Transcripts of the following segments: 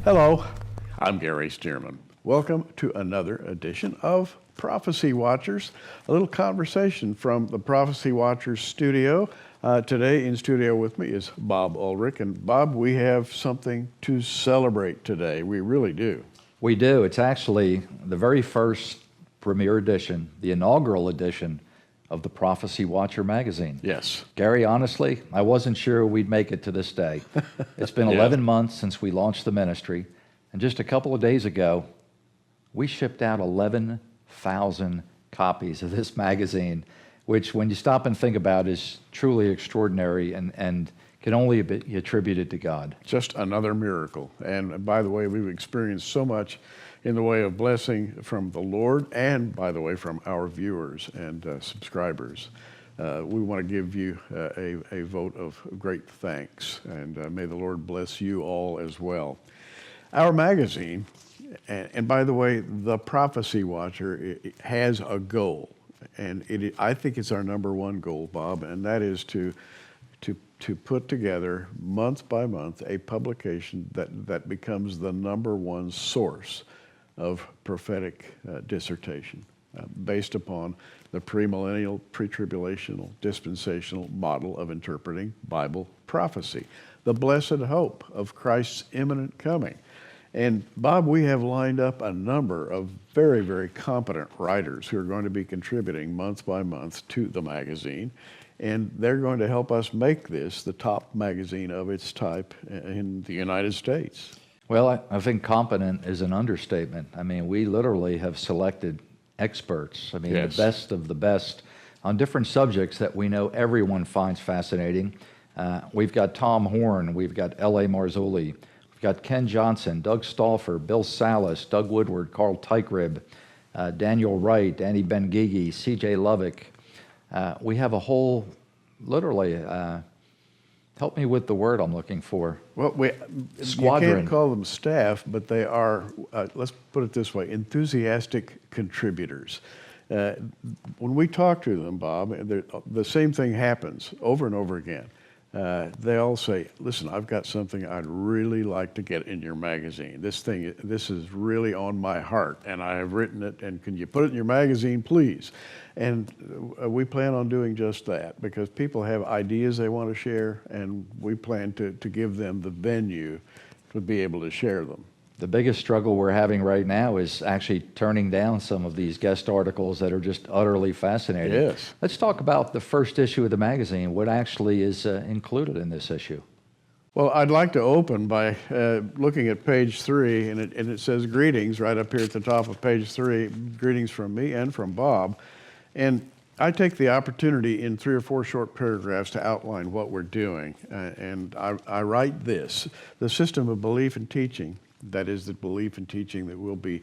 Hello, I'm Gary Stearman. Welcome to another edition of Prophecy Watchers, a little conversation from the Prophecy Watchers studio. Today in studio with me is Bob Ulrich. And Bob, we have something to celebrate today. We really do. We do. It's actually the very first premiere edition, the inaugural edition of the Prophecy Watcher magazine. Yes. Gary, honestly, I wasn't sure we'd make it to this day. It's been 11 months since we launched the ministry, and just a couple of days ago, we shipped out 11,000 copies of this magazine, which, when you stop and think about, is truly extraordinary and can only be attributed to God. Just another miracle. And by the way, we've experienced so much in the way of blessing from the Lord and, by the way, from our viewers and subscribers. We want to give you a vote of great thanks, and may the Lord bless you all as well. Our magazine, and by the way, the Prophecy Watcher, it has a goal, and I think it's our number one goal, Bob, and that is to put together month by month a publication that becomes the number one source of prophetic dissertation based upon the premillennial, pre-tribulational, dispensational model of interpreting Bible prophecy, the blessed hope of Christ's imminent coming. And Bob, we have lined up a number of very, very competent writers who are going to be contributing month by month to the magazine, and they're going to help us make this the top magazine of its type in the United States. Well, I think competent is an understatement. I mean, we literally have selected experts, Yes. The best of the best on different subjects that we know everyone finds fascinating. We've got Tom Horn, we've got L.A. Marzulli, we've got Ken Johnson, Doug Stauffer, Bill Salas, Doug Woodward, Carl Teichribb, Daniel Wright, Annie Ben-Gigi, C.J. Lovick. We have a whole, literally, help me with the word I'm looking for. Well, Squadron. You can't call them staff, but they are, let's put it this way, enthusiastic contributors. When we talk to them, Bob, the same thing happens over and over again. They all say, listen, I've got something I'd really like to get in your magazine. This is really on my heart, and I have written it, and can you put it in your magazine, please? And we plan on doing just that, because people have ideas they want to share, and we plan to give them the venue to be able to share them. The biggest struggle we're having right now is actually turning down some of these guest articles that are just utterly fascinating. Yes. Let's talk about the first issue of the magazine. What actually is included in this issue? Well, I'd like to open by looking at page 3, and it says greetings right up here at the top of page 3, greetings from me and from Bob. And I take the opportunity in 3 or 4 short paragraphs to outline what we're doing. And I write this: the system of belief and teaching, that is the belief and teaching that we'll be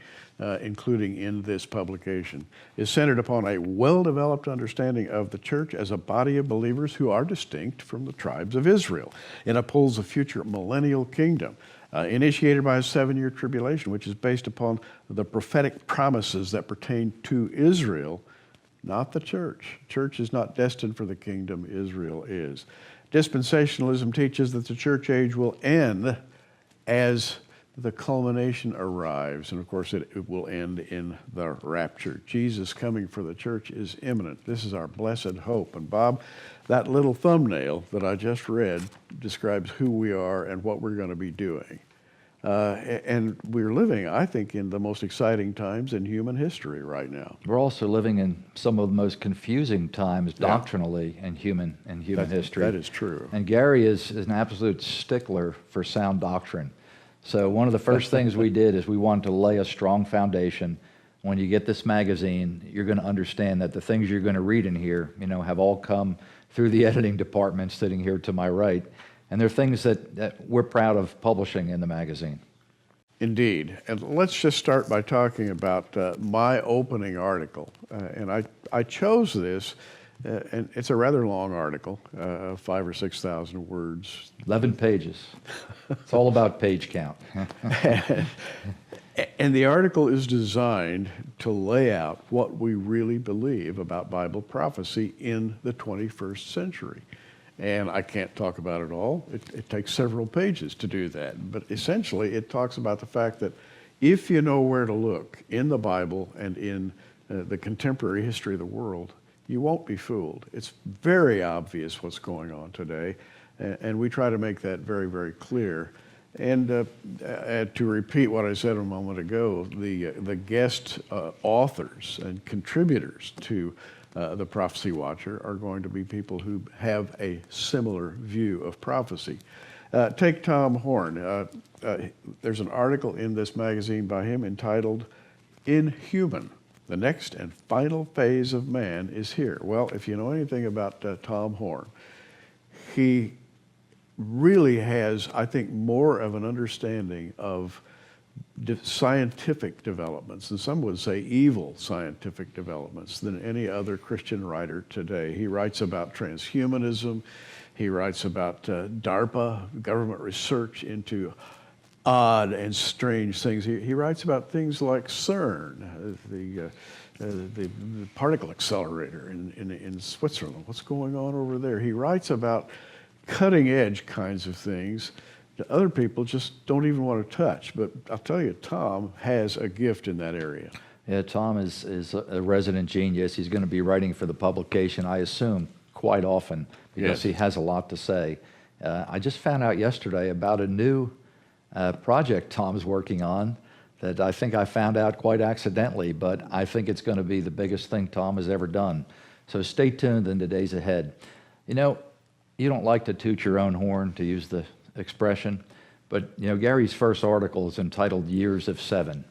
including in this publication, is centered upon a well-developed understanding of the church as a body of believers who are distinct from the tribes of Israel. It upholds the future millennial kingdom, initiated by a 7-year tribulation, which is based upon the prophetic promises that pertain to Israel, not the church. Church is not destined for the kingdom, Israel is. Dispensationalism teaches that the church age will end as the culmination arrives, and of course it will end in the rapture. Jesus coming for the church is imminent. This is our blessed hope. And Bob, that little thumbnail that I just read describes who we are and what we're going to be doing. And we're living, I think, in the most exciting times in human history right now. We're also living in some of the most confusing times doctrinally in human history. That is true. And Gary is an absolute stickler for sound doctrine. So one of the first things we did is we wanted to lay a strong foundation. When you get this magazine, you're going to understand that the things you're going to read in here, have all come through the editing department sitting here to my right. And they're things that we're proud of publishing in the magazine. Indeed. And let's just start by talking about my opening article. And I chose this, and it's a rather long article, 5,000 or 6,000 words. 11 pages. It's all about page count. And the article is designed to lay out what we really believe about Bible prophecy in the 21st century. And I can't talk about it all. It takes several pages to do that. But essentially, it talks about the fact that if you know where to look in the Bible and in the contemporary history of the world, you won't be fooled. It's very obvious what's going on today, and we try to make that very, very clear. And to repeat what I said a moment ago, the guest authors and contributors to the Prophecy Watcher are going to be people who have a similar view of prophecy. Take Tom Horn. There's an article in this magazine by him entitled "Inhuman: The Next and Final Phase of Man is Here." Well, if you know anything about Tom Horn, he really has, I think, more of an understanding of scientific developments, and some would say evil scientific developments, than any other Christian writer today. He writes about transhumanism. He writes about DARPA, government research into odd and strange things. He writes about things like CERN, the particle accelerator in Switzerland. What's going on over there? He writes about cutting edge kinds of things that other people just don't even want to touch. But I'll tell you, Tom has a gift in that area. Yeah, Tom is a resident genius. He's going to be writing for the publication, I assume, quite often, because he has a lot to say. I just found out yesterday about a new project Tom's working on that I think I found out quite accidentally, but I think it's going to be the biggest thing Tom has ever done. So stay tuned in the days ahead. You know, you don't like to toot your own horn, to use the expression, but you know, Gary's first article is entitled "Years of Seven,"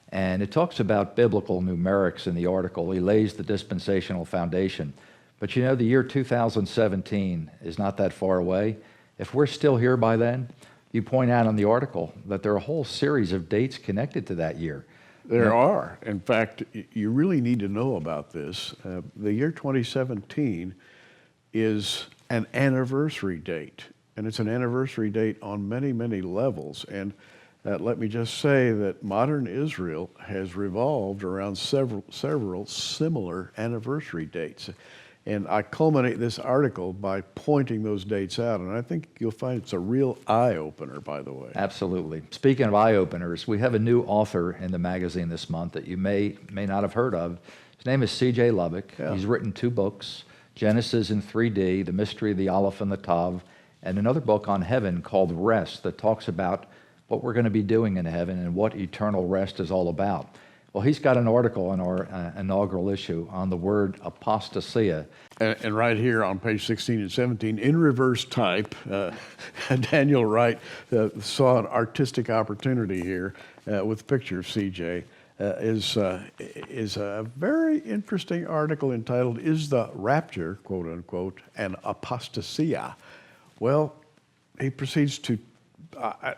and it talks about biblical numerics in the article. He lays the dispensational foundation. But you know, the year 2017 is not that far away. If we're still here by then, you point out in the article that there are a whole series of dates connected to that year. There are. In fact, you really need to know about this. The year 2017 is an anniversary date, and it's an anniversary date on many, many levels. And let me just say that modern Israel has revolved around several similar anniversary dates. And I culminate this article by pointing those dates out, and I think you'll find it's a real eye-opener, by the way. Absolutely. Speaking of eye-openers, we have a new author in the magazine this month that you may not have heard of. His name is C.J. Lubbock. Yeah. He's written 2 books, Genesis in 3D, The Mystery of the Aleph and the Tav, and another book on heaven called Rest that talks about what we're going to be doing in heaven and what eternal rest is all about. Well, he's got an article in our inaugural issue on the word apostasia. And right here on page 16 and 17, in reverse type, Daniel Wright saw an artistic opportunity here with a picture of CJ. Is a very interesting article entitled, "Is the Rapture, quote unquote, an apostasia?" Well, he proceeds to,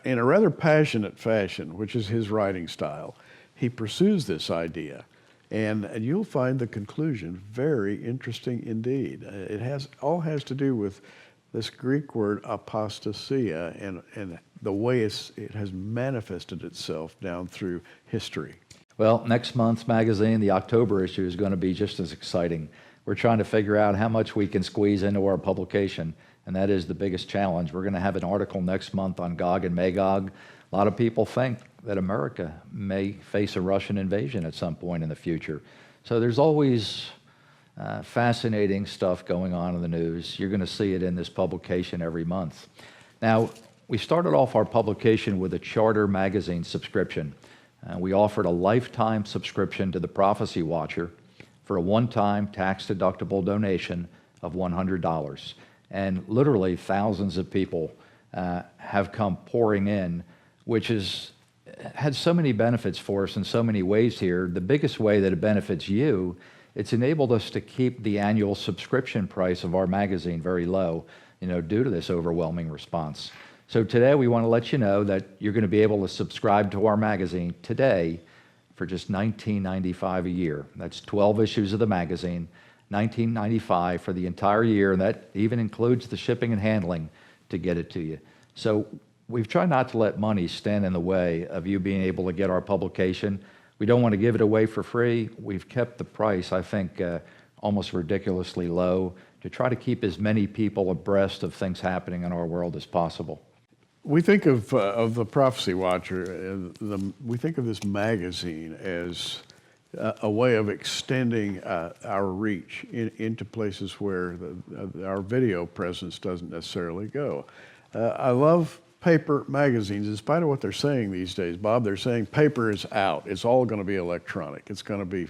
in a rather passionate fashion, which is his writing style, he pursues this idea. And you'll find the conclusion very interesting indeed. It all has to do with this Greek word apostasia and the way it has manifested itself down through history. Well, next month's magazine, the October issue, is going to be just as exciting. We're trying to figure out how much we can squeeze into our publication, and that is the biggest challenge. We're going to have an article next month on Gog and Magog. A lot of people think that America may face a Russian invasion at some point in the future. So there's always fascinating stuff going on in the news. You're going to see it in this publication every month. Now, we started off our publication with a charter magazine subscription. We offered a lifetime subscription to the Prophecy Watcher for a one-time tax-deductible donation of $100. And literally thousands of people have come pouring in, which has had so many benefits for us in so many ways here. The biggest way that it benefits you, it's enabled us to keep the annual subscription price of our magazine very low, due to this overwhelming response. So today we want to let you know that you're going to be able to subscribe to our magazine today for just $19.95 a year. That's 12 issues of the magazine, $19.95 for the entire year, and that even includes the shipping and handling to get it to you. So we've tried not to let money stand in the way of you being able to get our publication. We don't want to give it away for free. We've kept the price, I think, almost ridiculously low to try to keep as many people abreast of things happening in our world as possible. We think of the Prophecy Watcher, we think of this magazine as a way of extending our reach into places where our video presence doesn't necessarily go. I love paper magazines, in spite of what they're saying these days, Bob. They're saying paper is out. It's all going to be electronic. It's going to be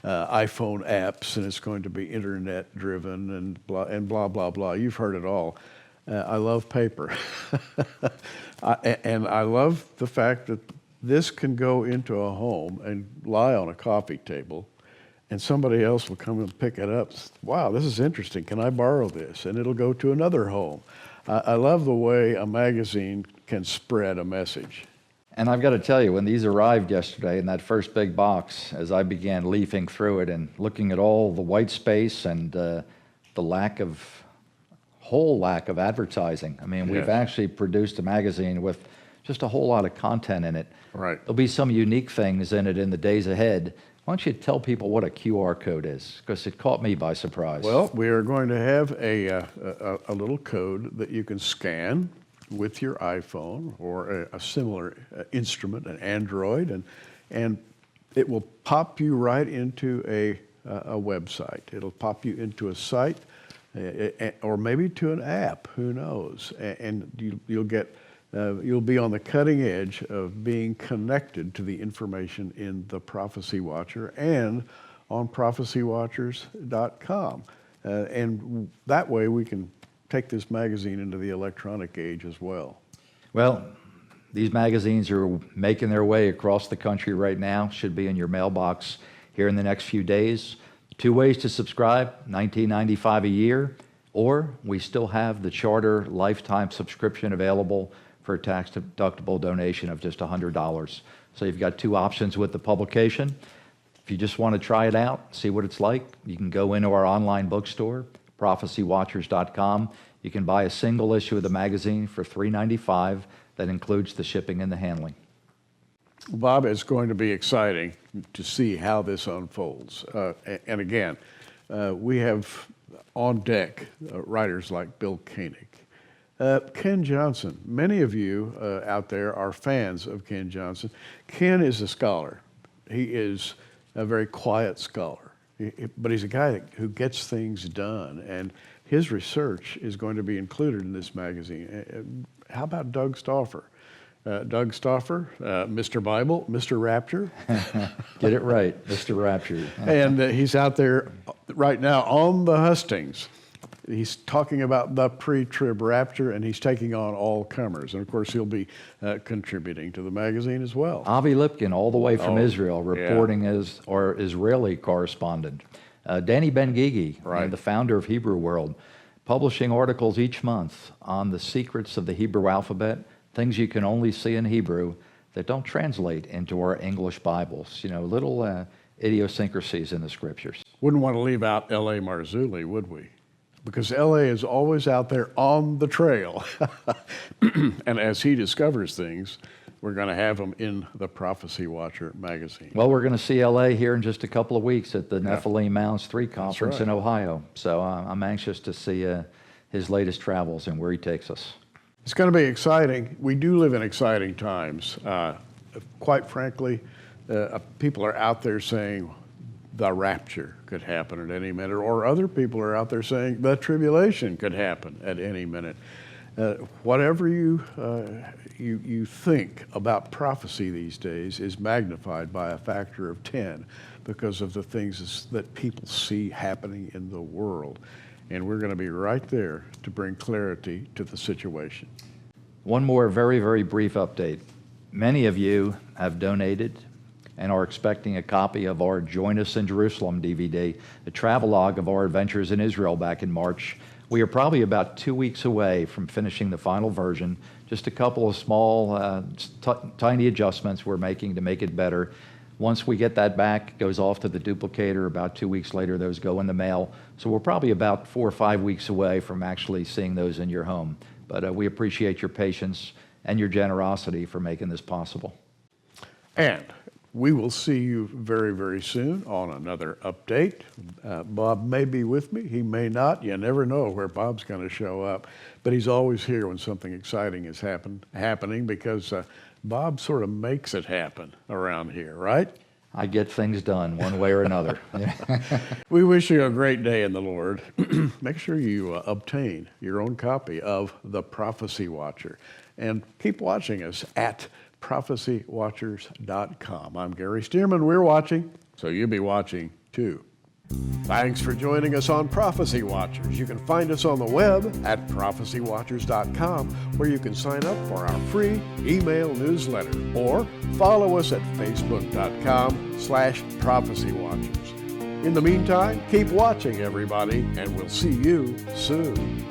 iPhone apps, and it's going to be internet driven, and blah, blah, blah. You've heard it all. I love paper. And I love the fact that this can go into a home and lie on a coffee table, and somebody else will come and pick it up. Wow, this is interesting. Can I borrow this? And it'll go to another home. I love the way a magazine can spread a message. And I've got to tell you, when these arrived yesterday in that first big box, as I began leafing through it and looking at all the white space and the whole lack of advertising. I mean, we've actually produced a magazine with just a whole lot of content in it. Right. There'll be some unique things in it in the days ahead. Why don't you tell people what a QR code is? Because it caught me by surprise. Well, we are going to have a little code that you can scan with your iPhone or a similar instrument, an Android, and it will pop you right into a website. It'll pop you into a site, or maybe to an app. Who knows? And you'll be on the cutting edge of being connected to the information in the Prophecy Watcher and on prophecywatchers.com. And that way we can take this magazine into the electronic age as well. Well, these magazines are making their way across the country right now. Should be in your mailbox here in the next few days. 2 ways to subscribe, $19.95 a year, or we still have the Charter lifetime subscription available for a tax-deductible donation of just $100. So you've got 2 options with the publication. If you just want to try it out, see what it's like, you can go into our online bookstore, prophecywatchers.com. You can buy a single issue of the magazine for $3.95. That includes the shipping and the handling. Bob, it's going to be exciting to see how this unfolds. And again, we have on deck writers like Bill Koenig. Ken Johnson. Many of you out there are fans of Ken Johnson. Ken is a scholar. He is a very quiet scholar. But he's a guy who gets things done, and his research is going to be included in this magazine. How about Doug Stauffer? Doug Stauffer, Mr. Bible, Mr. Rapture. Get it right, Mr. Rapture. And he's out there right now on the hustings. He's talking about the pre-trib rapture, and he's taking on all comers. And of course, he'll be contributing to the magazine as well. Avi Lipkin, all the way from Israel, reporting as our Israeli correspondent. Danny Ben-Gigi, the founder of Hebrew World, publishing articles each month on the secrets of the Hebrew alphabet, things you can only see in Hebrew that don't translate into our English Bibles. You know, little idiosyncrasies in the scriptures. Wouldn't want to leave out L.A. Marzulli, would we? Because L.A. is always out there on the trail. And as he discovers things, we're going to have him in the Prophecy Watcher magazine. Well, we're going to see L.A. here in just a couple of weeks at the Nephilim Mounds 3 conference in Ohio. So I'm anxious to see his latest travels and where he takes us. It's going to be exciting. We do live in exciting times. Quite frankly, people are out there saying the rapture could happen at any minute, or other people are out there saying the tribulation could happen at any minute. Whatever you think about prophecy these days is magnified by a factor of 10 because of the things that people see happening in the world. And we're going to be right there to bring clarity to the situation. One more very, very brief update. Many of you have donated and are expecting a copy of our Join Us in Jerusalem DVD, the travelogue of our adventures in Israel back in March. We are probably about 2 weeks away from finishing the final version. Just a couple of small, tiny adjustments we're making to make it better. Once we get that back, it goes off to the duplicator. About 2 weeks later, those go in the mail. So we're probably about 4 or 5 weeks away from actually seeing those in your home. But we appreciate your patience and your generosity for making this possible. And We will see you very, very soon on another update. Bob may be with me. He may not. You never know where Bob's going to show up. But he's always here when something exciting is happening because Bob sort of makes it happen around here, right? I get things done one way or another. We wish you a great day in the Lord. Make sure you obtain your own copy of The Prophecy Watcher. And keep watching us at prophecywatchers.com. I'm Gary Stearman. We're watching, so you'll be watching too. Thanks for joining us on Prophecy Watchers. You can find us on the web at prophecywatchers.com, where you can sign up for our free email newsletter, or follow us at facebook.com/prophecywatchers. In the meantime, keep watching, everybody, and we'll see you soon.